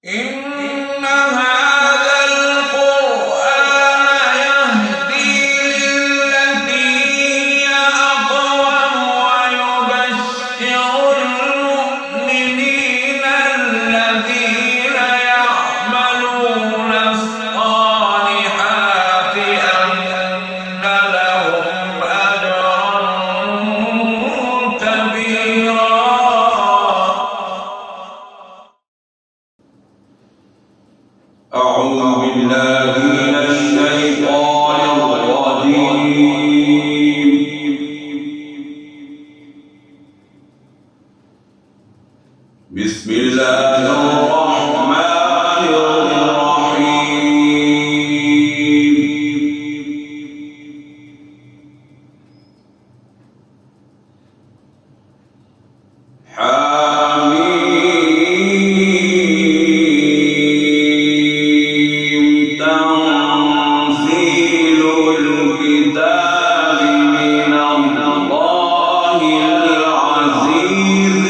إن هذا القرآن يهدي للتي هي أقوم ويبشر المؤمنين الذين يعملون الصالحات أن لهم أجرا كبيرا. أعوذ بالله من الشيطان الرجيم. بسم الله الرحمن الرحيم. تنزيل الكتاب من الله العزيز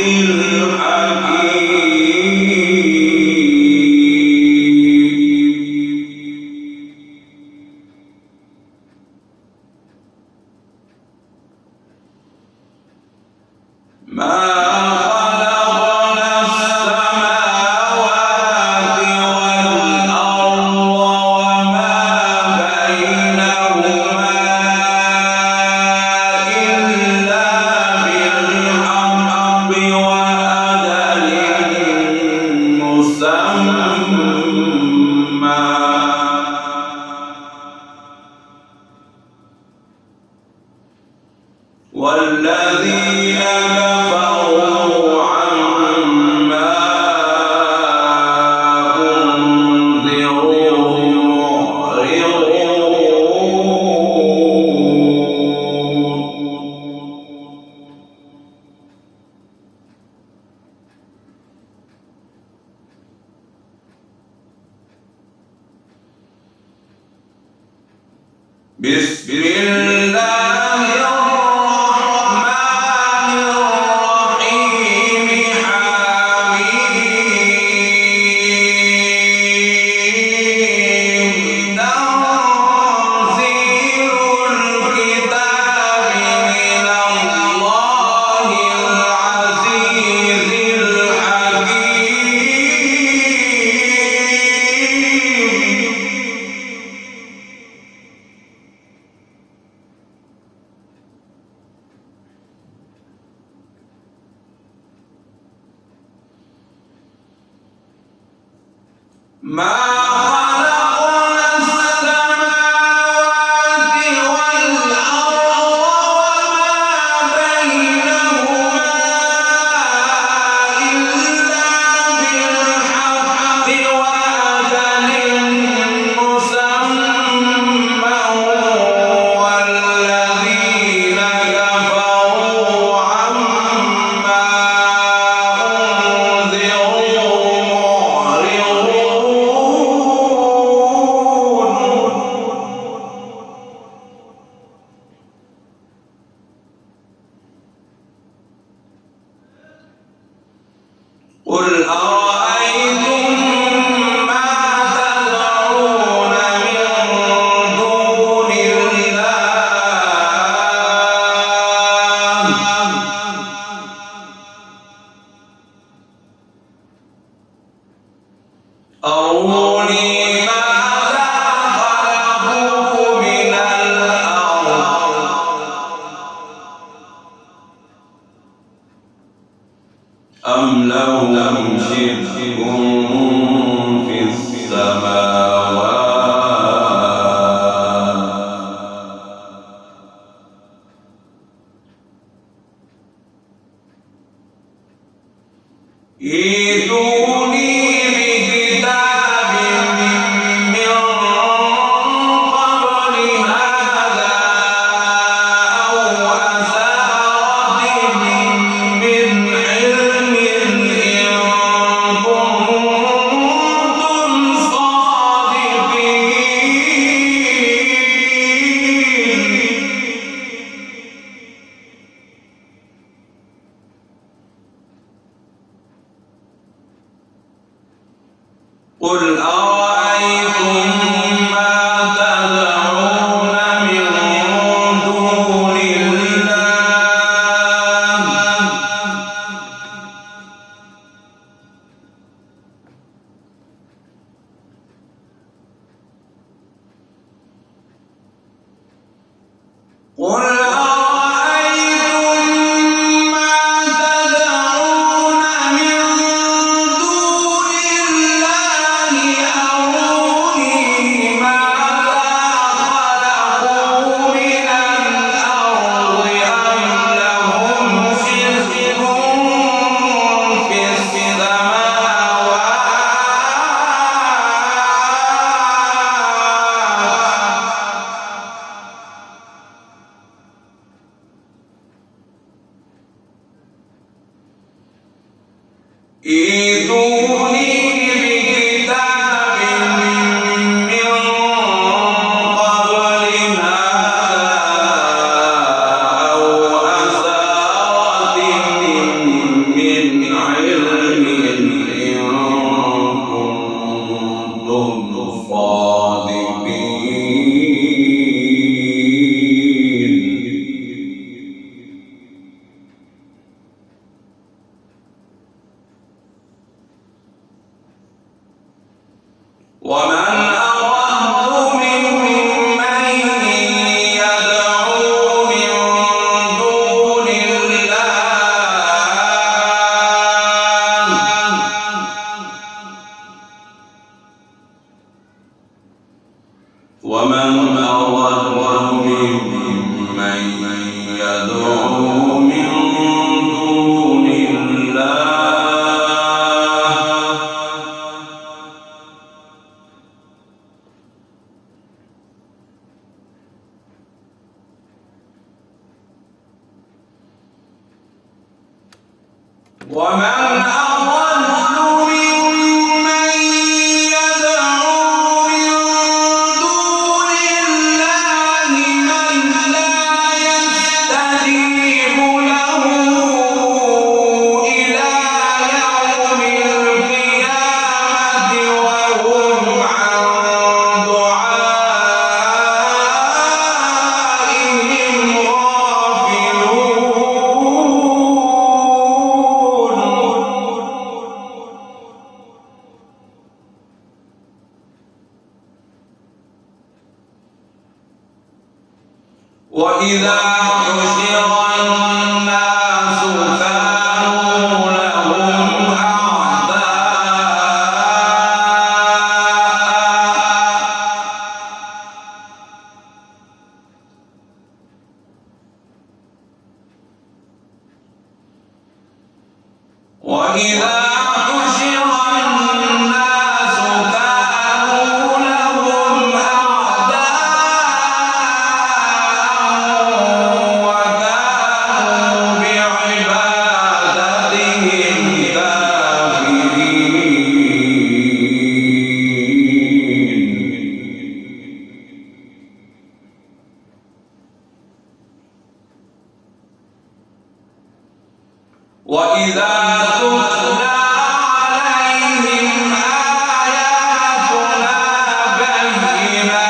الحكيم. ما خلقنا السماوات والأرض وما بينهما إلا بالحق وأجل مسمى. والذين كفروا عما أنذروا معرضون. بسم الله الرحمن الرحيم. حميم. تنزيل الكتاب من الله العزيز الحكيم. ما خلقنا السماوات والأرض وما بينهما إلا بالحق وأجل مسمى. والذين كفروا عما أنذروا قل أرأيتم ما تدعون من دون الله أروني ماذا خلقوا من الأرض أم لهم شرك في السماوات ائتوني بكتاب من قبل هذا أو أثارة من علم إن كنتم صادقين. قل أرأيتم ما تدعون من دون الله قل ائتوني بكتاب من قبل هذا أو أثارة من علم إن كنتم صادقين ومن أضل ممن يدعو من دون الله ومن أضل ممن يدعو من دون الله ومن أضل ممن يدعو من دون الله من لا يستجيب له إلى يوم القيامة وهم عن دعائهم وإذا حشر الناس كانوا لهم أعداء وإذا حشر الناس كانوا لهم وكانوا بعبادتهم كافرين وإذا تتلى عليهم آياتنا بينات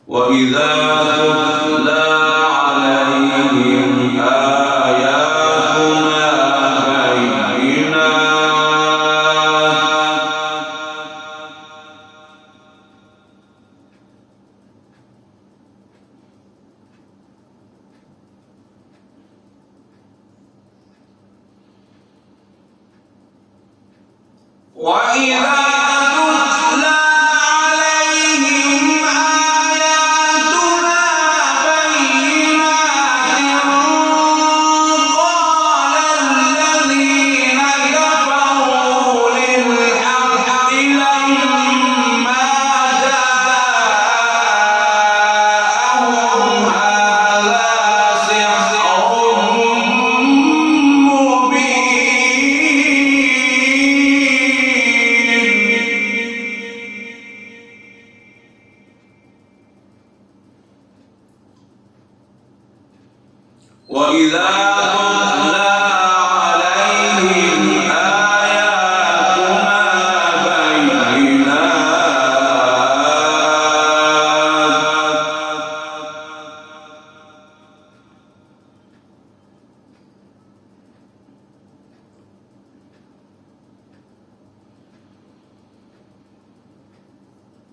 وإذا تتلى عليهم آياتنا بينات وإذا تتلى عليهم آياتنا بينات قال الذين كفروا للحق لما جاءهم هذا سحر مبين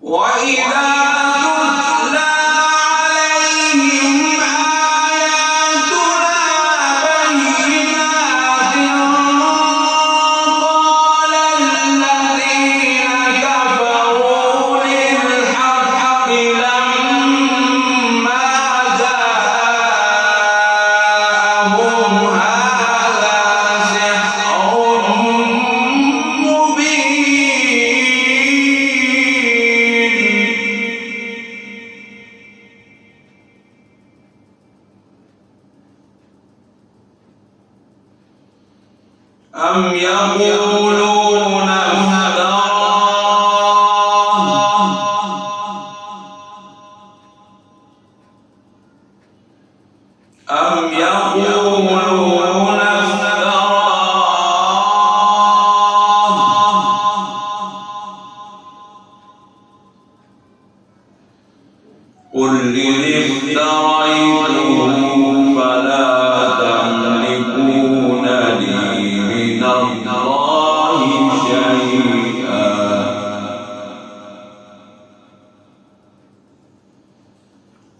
وإذا تتلى عليهم آياتنا بينات قال الذين كفروا للحق لما جاءهم هذا سحر أم يقولون افتراه قل إن افتريته فلا تملكون لي من الله شيئا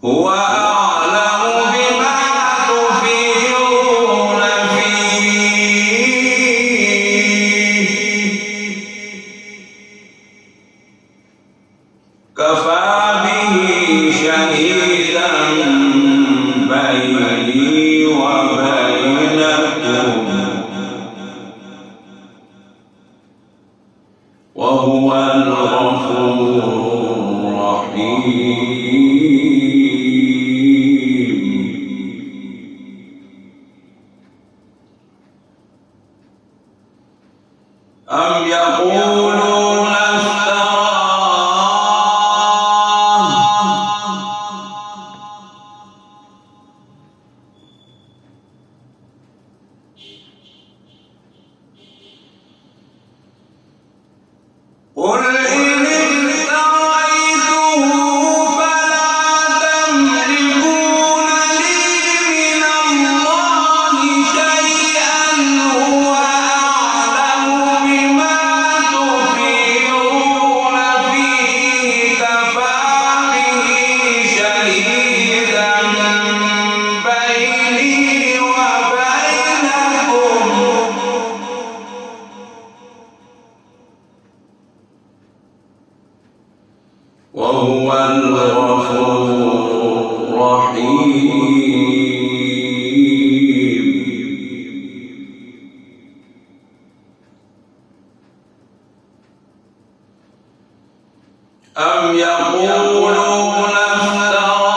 هو أعلم بما تفيضون فيه كفى به شهيدا بيني وبينكم وهو الغفور الرحيم أم يقولون قل إن افتريته فلا تملكون لي من الله شيئا هو أعلم بما تفيضون فيه كفى به شهيدا بيني وبينكم وهو الغفور الرحيم أم يقولون افتراه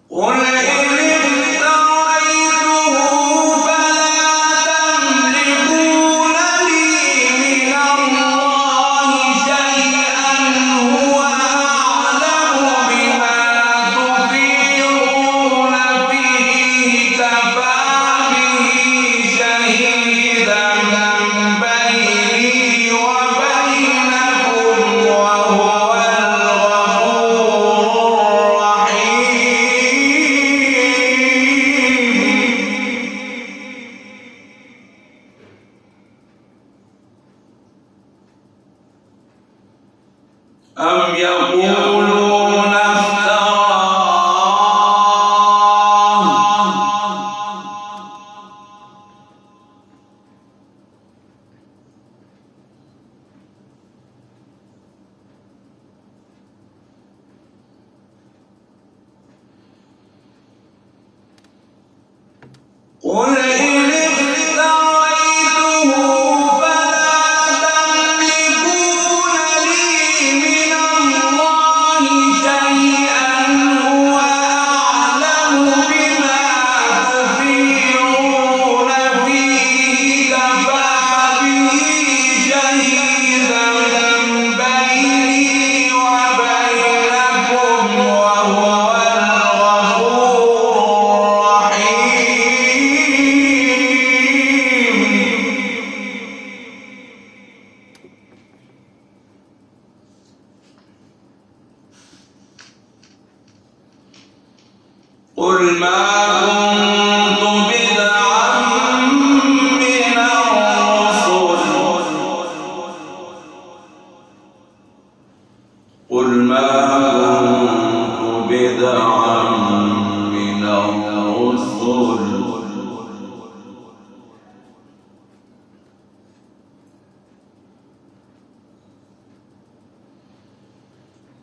قل إن افتريته فلا تملكون لي من الله شيئا هو أعلم بما تفيضون فيه كفى به شهيدا بيني وبينكم وهو الغفور أم يقولون افتراه قل إن افتريته فلا تملكون لي من الله شيئا هو أعلم بما تفيضون فيه كفى به شهيدا بيني وبينكم وهو الغفور الرحيم ما كنت بدعا من الرسل قل ما كنت بدعا من الرسل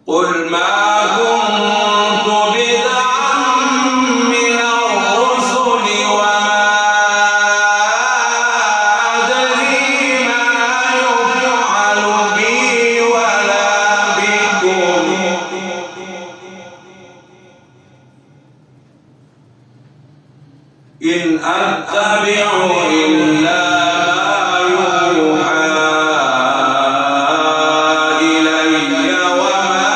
قل ما كنت بدعا من الرسل وما أدري ما يفعل بي ولا بكم إن أتبع إلا ما يوحى إلي وما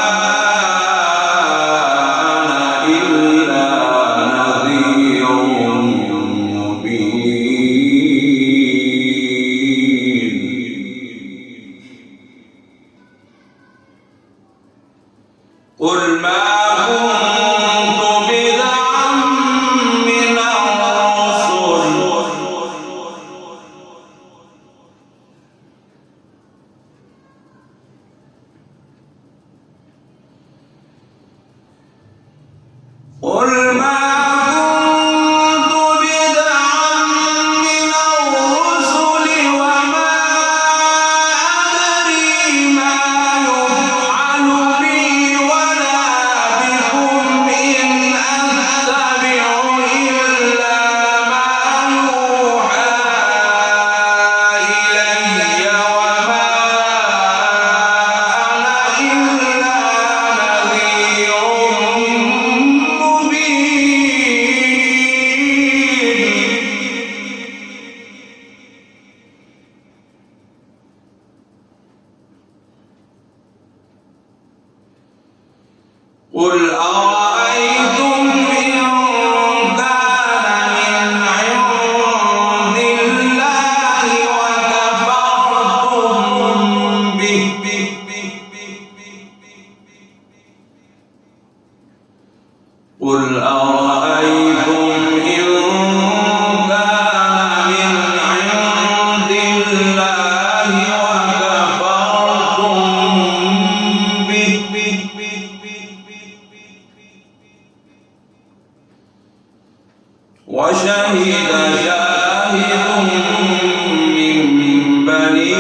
أنا إلا نذير مبين قل ما كنت بدعا من الرسل قل ما كنت بدعا من الرسل وما أدري ما يفعل بي ولا بكم إن أتبع إلا ما يوحى إلي وما أنا إلا نذير قل أرأيتم إن كان من عند الله وكفرتم به قل أرأيتم إن كان من عند الله وكفرتم به وشهد شاهد من بني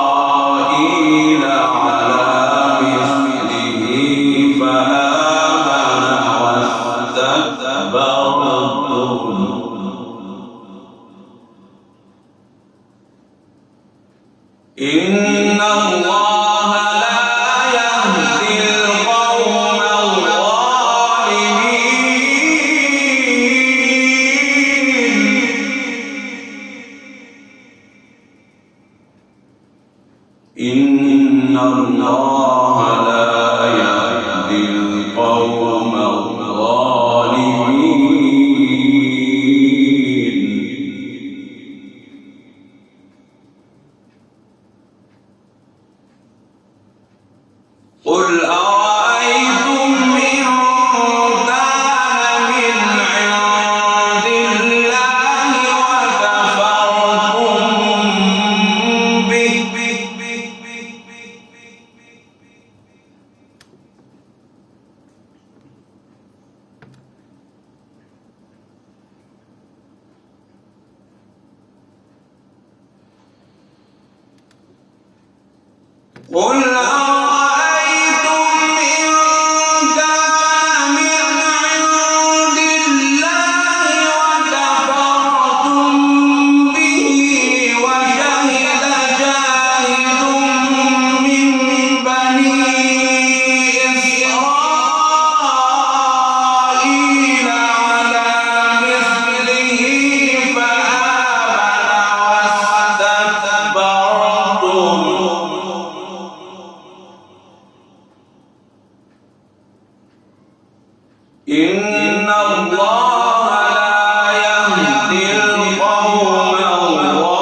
إسرائيل على مثله فآمن واستكبرتم إن الله لا يهدي القوم إن الله لا يهدي القوم الظالمين قل أرأيتم إن كان من عند الله وكفرتم به قل أرأيتم إن كان من عند الله وكفرتم به وشهد شاهد من بني إسرائيل على مثله فآمن واستكبرتم إن الله لا يهدي القوم الظالمين.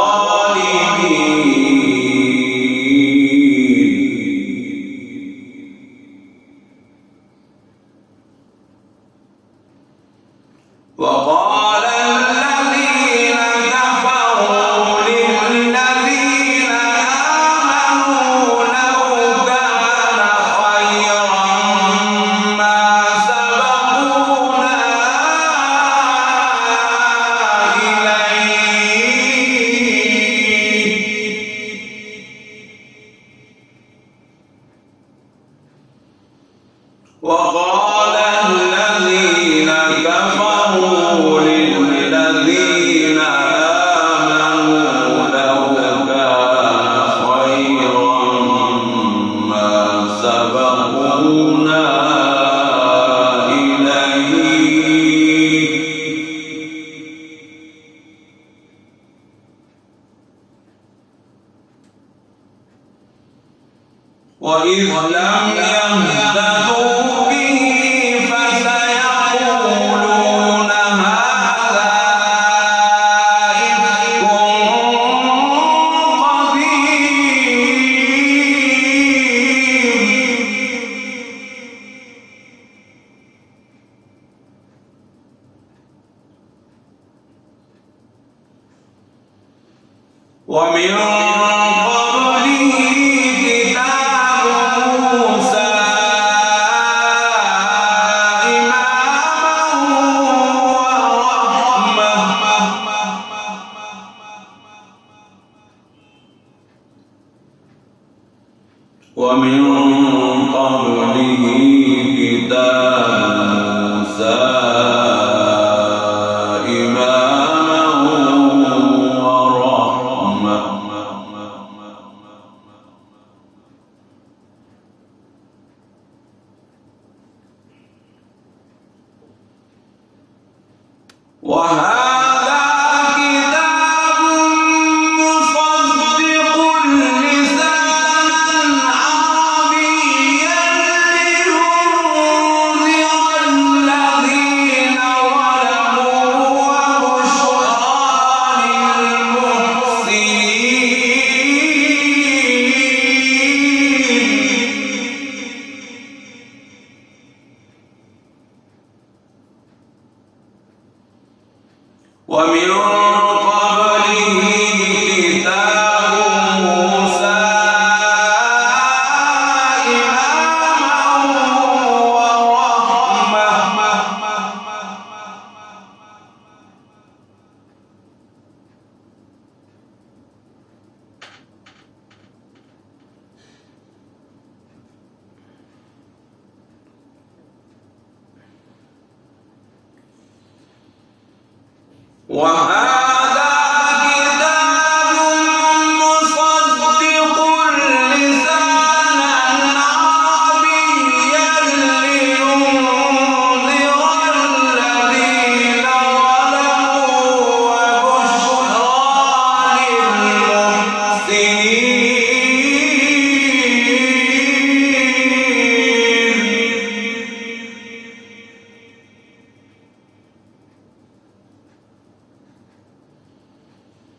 وقال الذين كفروا للذين آمنوا لو كان خيرا ما سبقونا إليه وقال الذين كفروا للذين آمنوا لو كان خيرا ما سبقونا إليه وإذ لم يهتدوا به فسيقولون هذا إفك قديم ومن قبله كتاب موسى إماما ورحمة ومن قبله كتاب موسى إماما ورحمة وهذا كتاب مصدق لسانا عربيا لينذر الذين ظلموا وبشرى للمحسنين ومن قبله كتاب موسى إماما ورحمة وهذا كتاب مصدق لسانا عربيا لينذر الذين ظلموا وبشرى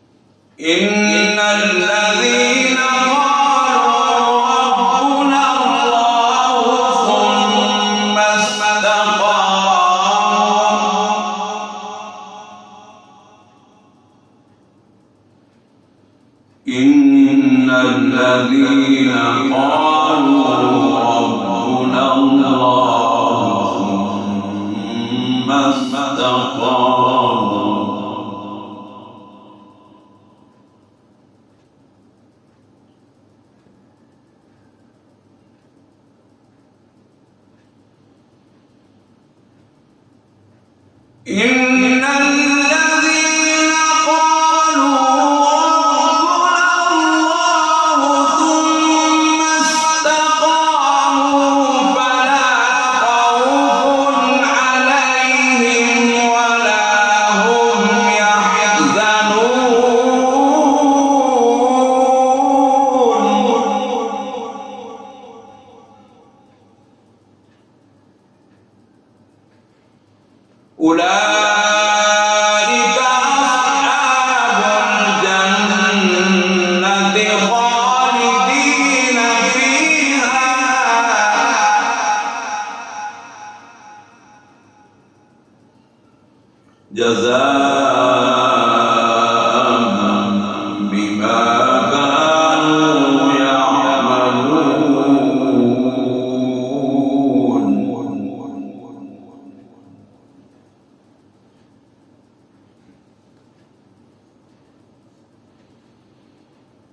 للمحسنين إن الذين قالوا ربنا الله ثم استقاموا إن الذين قالوا ربنا الله ثم استقاموا إن الذين قالوا ربنا الله ثم استقاموا فلا خوف عليهم ولا هم يحزنون أولئك أصحاب الجنة خالدين فيها جزاء بما كانوا يعملون.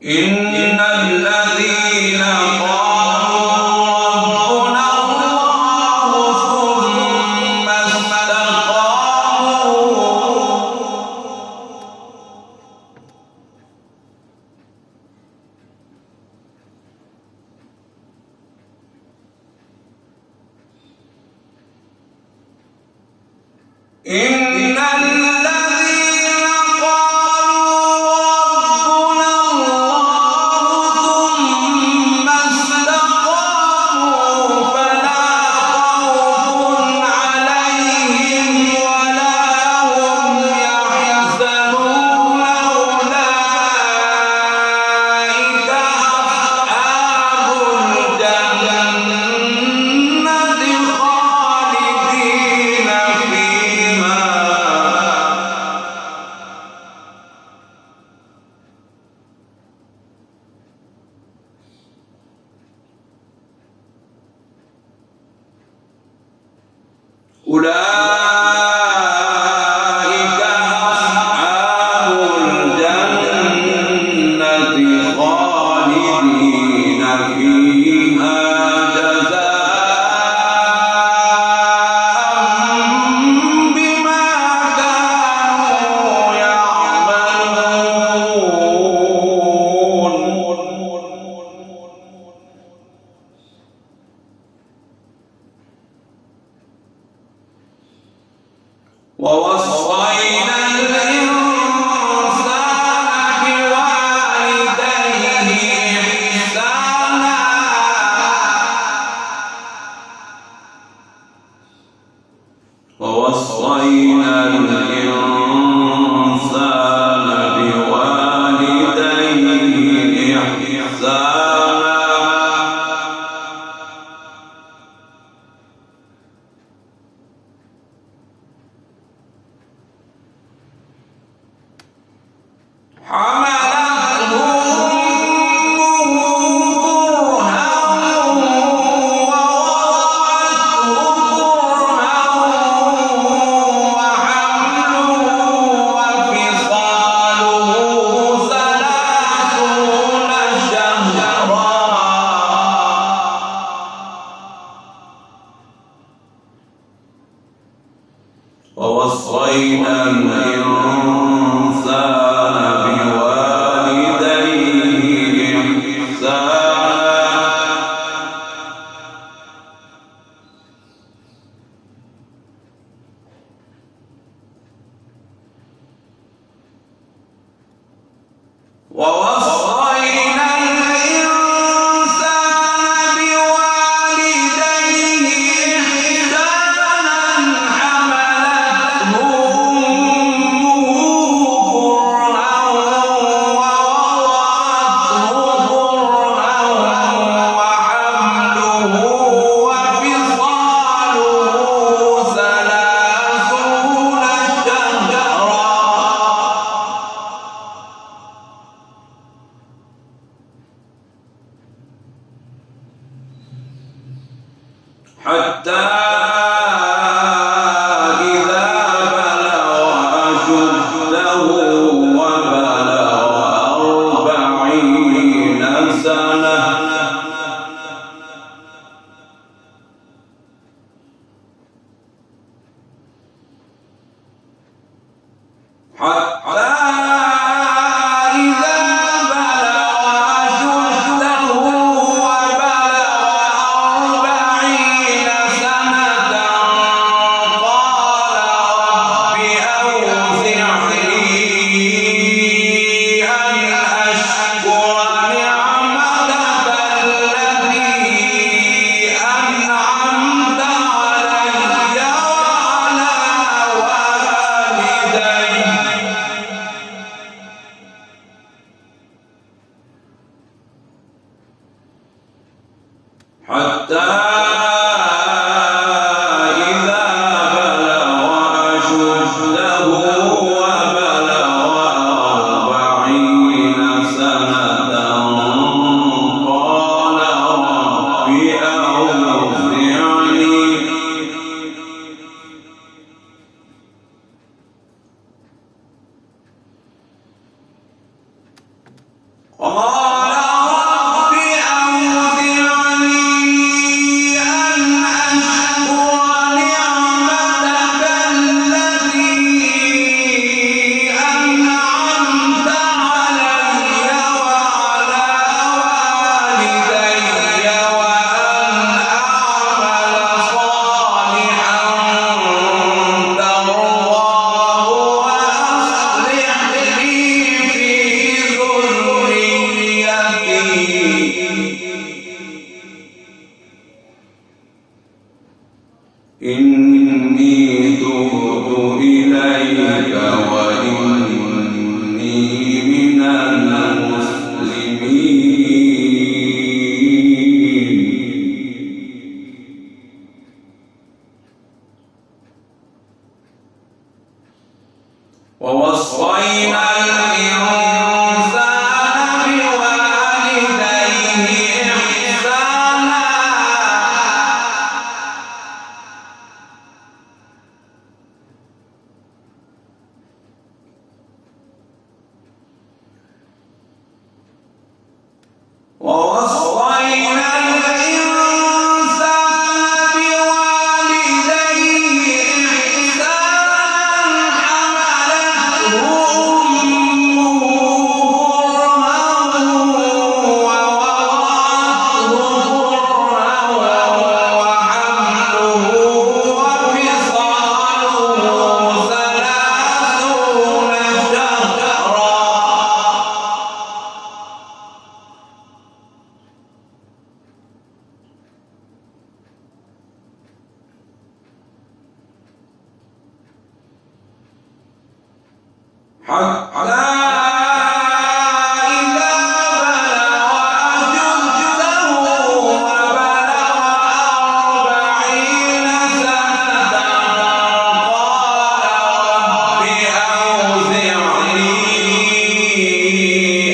إن الذين إن الذين قالوا ربنا الله ثم استقاموا فلا خوف عليهم ولا هم يحزنون أولئك أصحاب الجنة خالدين فيها. أولئك أصحاب الجنة خالدين فيها جزاء بما كانوا يعملون. ووصينا الإنسان بوالديه إحسانا ووصينا الإنسان بوالديه إحسانا حملته أمه كرها ووضعته كرها وحمله وفصاله 30 شهرا. ووصينا الإنسان بوالديه إحسانا ووصينا الإنسان بوالديه إحسانا حملته أمه كرها ووضعته كرها وحمله وفصاله 30 شهرا. حتى إذا بلغ أشده وبلغ 40 سنة حتى إذا بلغ أشده وبلغ 40 سنة قال رب أوزعني أن أشكر نعمتك التي أنعمت علي وعلى والدي إني تبت إليك وإني من المسلمين. ووصينا الإنسان بوالديه إحسانا ووصينا الإنسان بوالديه إحسانا حملته أمه كرها ووضعته كرها وحمله وفصاله 30 شهرا حتى إذا بلغ أشده وبلغ 40 سنة قال رب أوزعني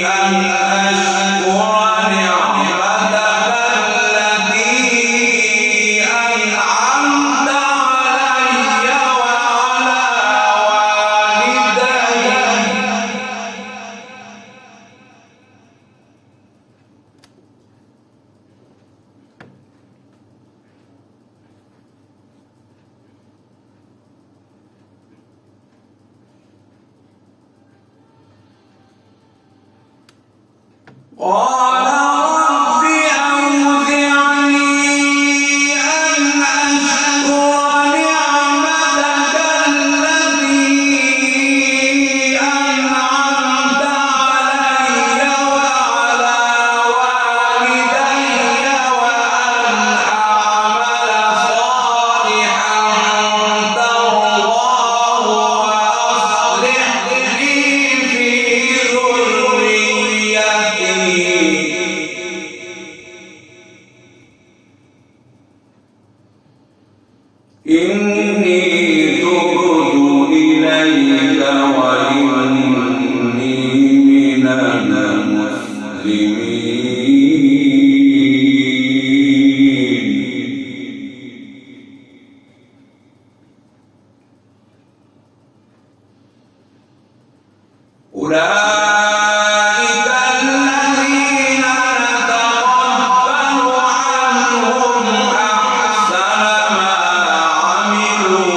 أن أشكر نعمتك التي أنعمت علي وعلى والدي قال رب أوزعني أن أشكر نعمتك التي أنعمت علي وعلى والدي وأن أعمل صالحا ترضاه وأصلح لي في ذريتي إني تبت إليك وإني من المسلمين. أولئك الذين نتقبل عنهم أحسن ما عملوا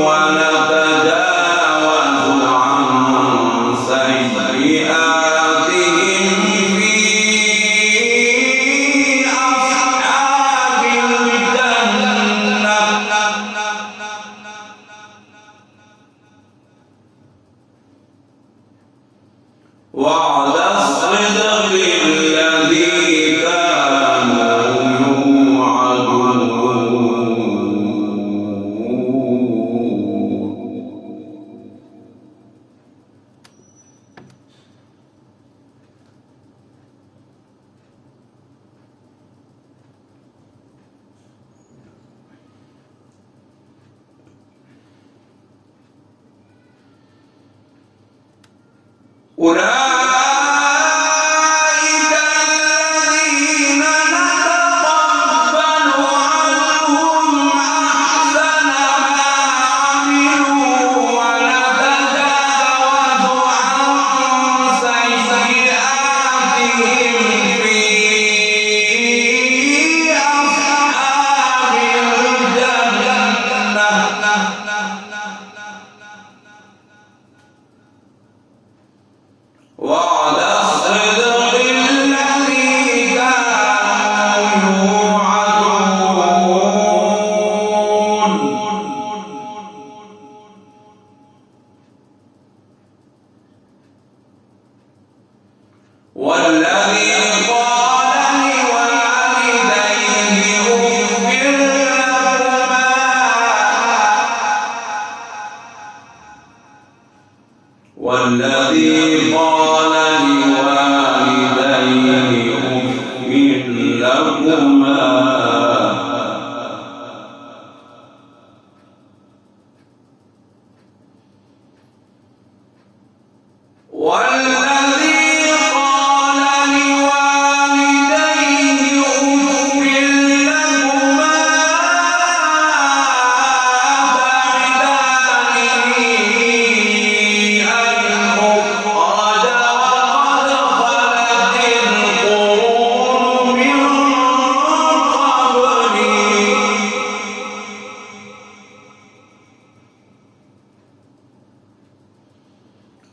ونتجاوز عن سيئاتهم في أصحاب الجنة. وعد الصدق الذي كانوا يوعدون. أولئك الذين نتقبل عنهم أحسن ما عملوا ونتجاوز عن سيئاتهم في أصحاب الجنة. والذي قال لوالديه أف لكما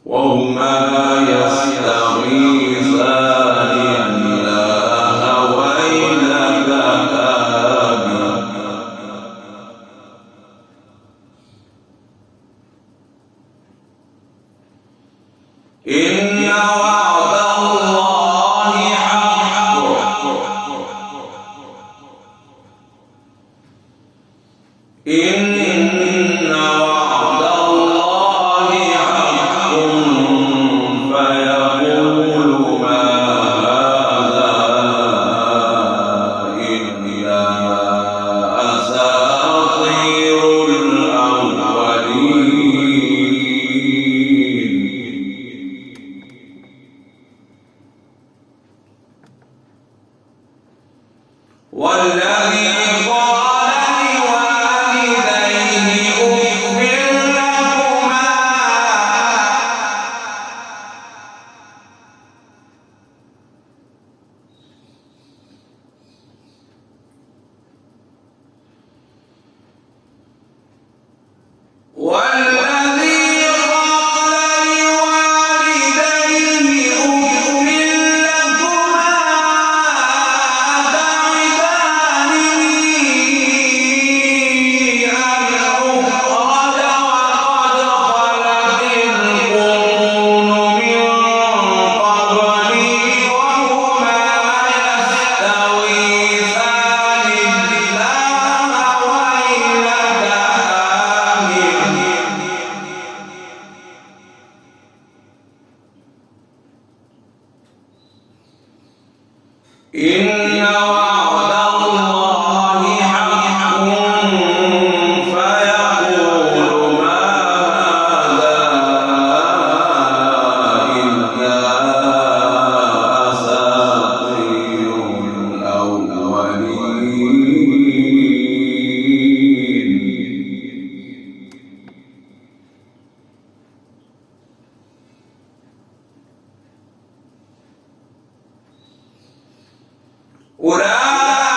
وهما يستغيثان الله ويلك آمن إن وعد الله حق إن وعد الله حق فيقول ما هذا إلا أساطير الأولين والذي قال لوالديه أف لكما والذي قال لوالديه أف لكما أتعدانني أن أخرج وقد خلت القرون من قبلي وهما يستغيثان الله ويلك آمن إن وعد الله حق فيقول ما هذا إلا أساطير الأولين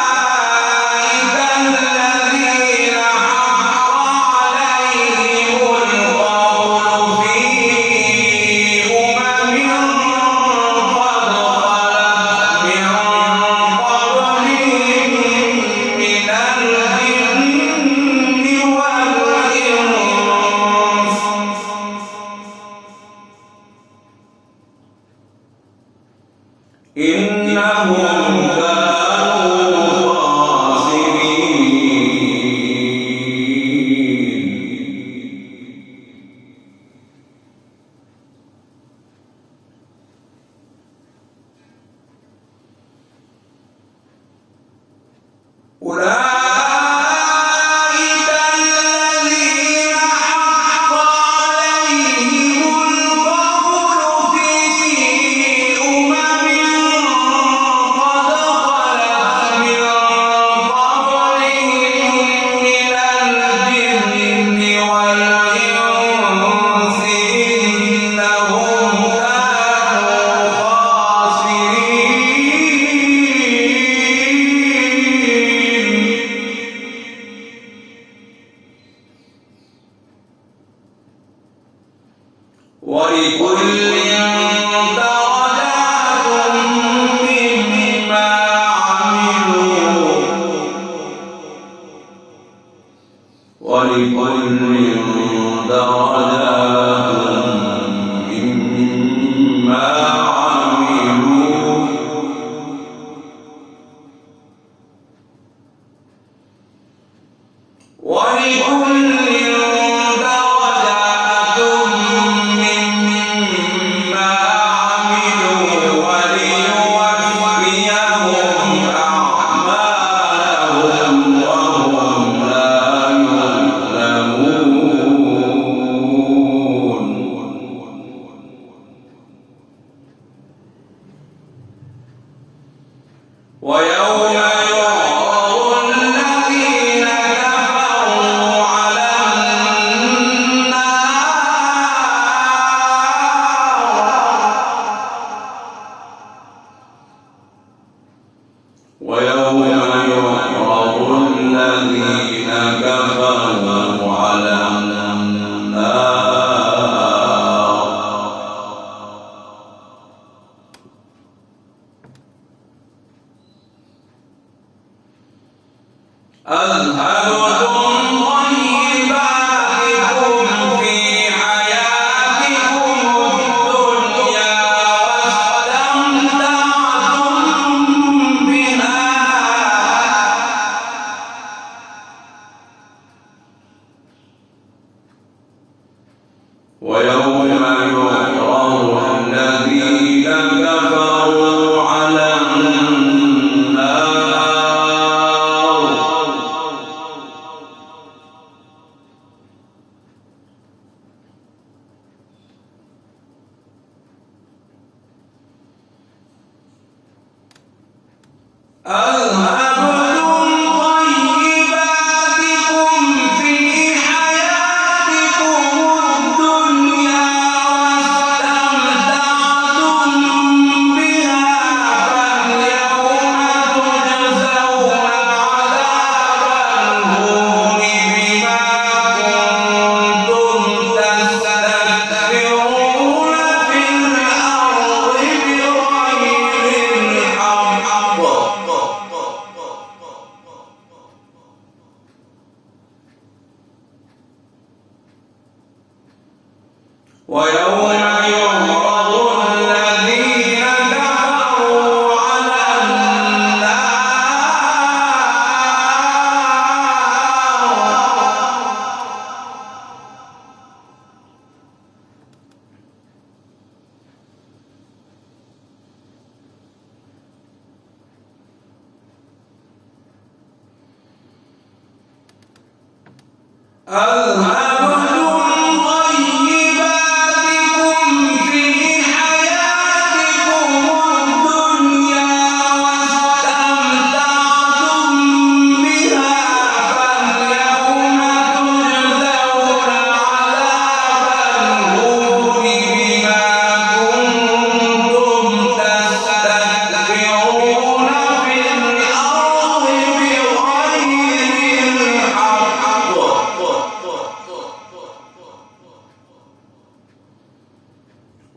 أولئك الذين حق عليهم القول في أمم قد خلت من قبلهم من الجن والإنس إنهم كانوا خاسرين أولئك الذين حق عليهم القول في أمم قد خلت من قبلهم من الجن والإنس إنهم كانوا خاسرين ولكل درجات مما عملوا ولكل درجات مما عملوا ولكل درجات مما ويوم يعرض الذين كفروا على النار أذهبتم طيباتكم في حياتكم الدنيا واستمتعتم بها فاليوم تجزون عذاب الهون بما كنتم تستكبرون في الأرض بغير الحق ويوم يعرض الذين كفروا على أذهبتم طيباتكم في حياتكم الدنيا واستمتعتم بها فاليوم تجزون عذاب الهون بما كنتم تستكبرون في الأرض بغير الحق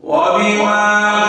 وبما